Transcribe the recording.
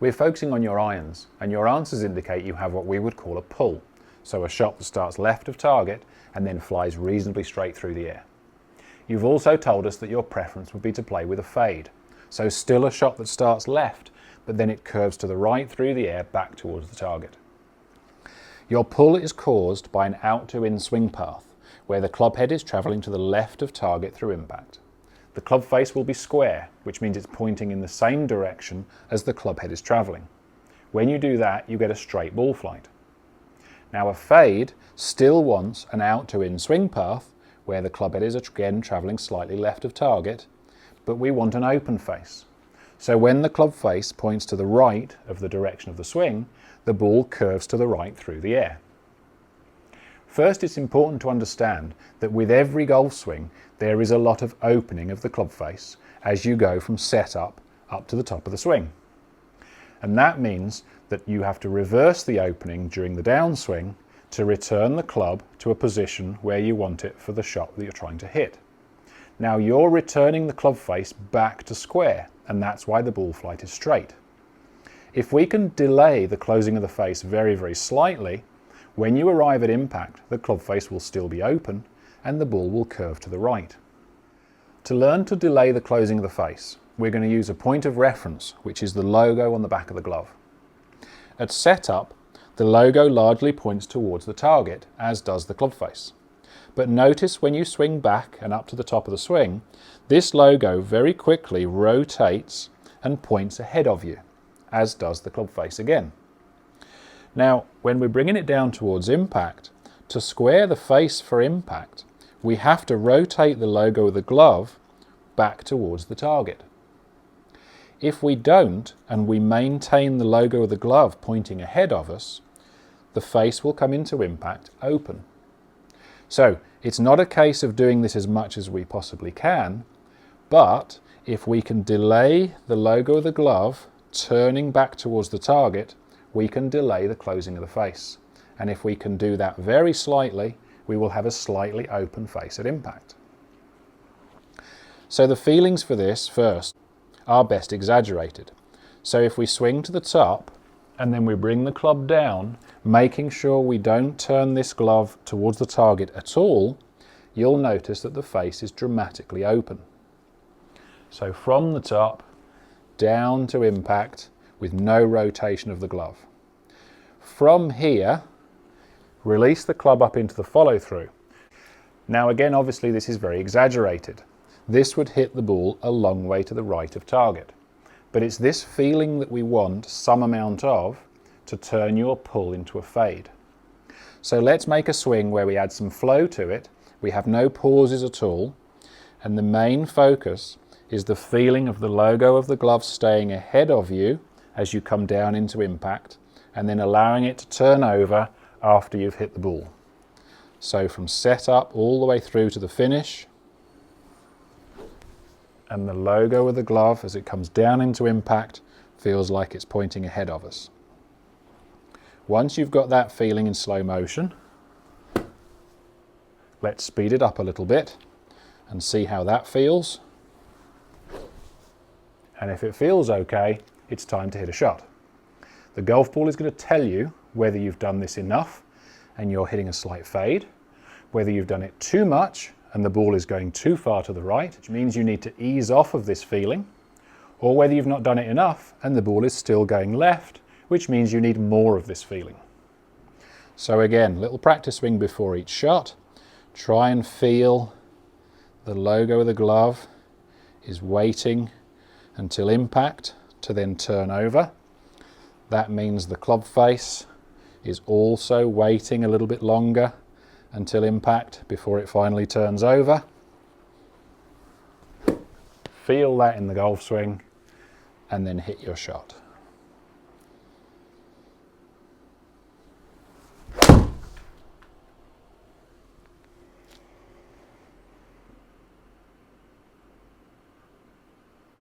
We're focusing on your irons, and your answers indicate you have what we would call a pull, so a shot that starts left of target and then flies reasonably straight through the air. You've also told us that your preference would be to play with a fade, so still a shot that starts left, but then it curves to the right through the air back towards the target. Your pull is caused by an out-to-in swing path, where the club head is travelling to the left of target through impact. The club face will be square, which means it's pointing in the same direction as the club head is travelling. When you do that, you get a straight ball flight. Now a fade still wants an out-to-in swing path, where the club head is again travelling slightly left of target, but we want an open face. So when the club face points to the right of the direction of the swing, the ball curves to the right through the air. First, it's important to understand that with every golf swing, there is a lot of opening of the club face as you go from setup up to the top of the swing. And that means that you have to reverse the opening during the downswing to return the club to a position where you want it for the shot that you're trying to hit. Now you're returning the club face back to square, and that's why the ball flight is straight. If we can delay the closing of the face very, very slightly, when you arrive at impact, the club face will still be open and the ball will curve to the right. To learn to delay the closing of the face, we're going to use a point of reference, which is the logo on the back of the glove. At setup, the logo largely points towards the target, as does the club face. But notice when you swing back and up to the top of the swing, this logo very quickly rotates and points ahead of you, as does the club face again. Now, when we're bringing it down towards impact, to square the face for impact, we have to rotate the logo of the glove back towards the target. If we don't, and we maintain the logo of the glove pointing ahead of us, the face will come into impact open. So, it's not a case of doing this as much as we possibly can, but if we can delay the logo of the glove turning back towards the target, we can delay the closing of the face. And if we can do that very slightly, we will have a slightly open face at impact. So the feelings for this first are best exaggerated. So if we swing to the top and then we bring the club down, making sure we don't turn this glove towards the target at all, you'll notice that the face is dramatically open. So from the top down to impact with no rotation of the glove. From here, release the club up into the follow through. Now again, obviously this is very exaggerated. This would hit the ball a long way to the right of target. But it's this feeling that we want some amount of to turn your pull into a fade. So let's make a swing where we add some flow to it. We have no pauses at all. And the main focus is the feeling of the logo of the glove staying ahead of you as you come down into impact, and then allowing it to turn over after you've hit the ball. So from setup all the way through to the finish, and the logo of the glove as it comes down into impact feels like it's pointing ahead of us. Once you've got that feeling in slow motion, let's speed it up a little bit and see how that feels. And if it feels okay, it's time to hit a shot. The golf ball is going to tell you whether you've done this enough and you're hitting a slight fade, whether you've done it too much and the ball is going too far to the right, which means you need to ease off of this feeling, or whether you've not done it enough and the ball is still going left, which means you need more of this feeling. So again, little practice swing before each shot. Try and feel the logo of the glove is waiting until impact to then turn over. That means the club face is also waiting a little bit longer until impact before it finally turns over. Feel that in the golf swing and then hit your shot.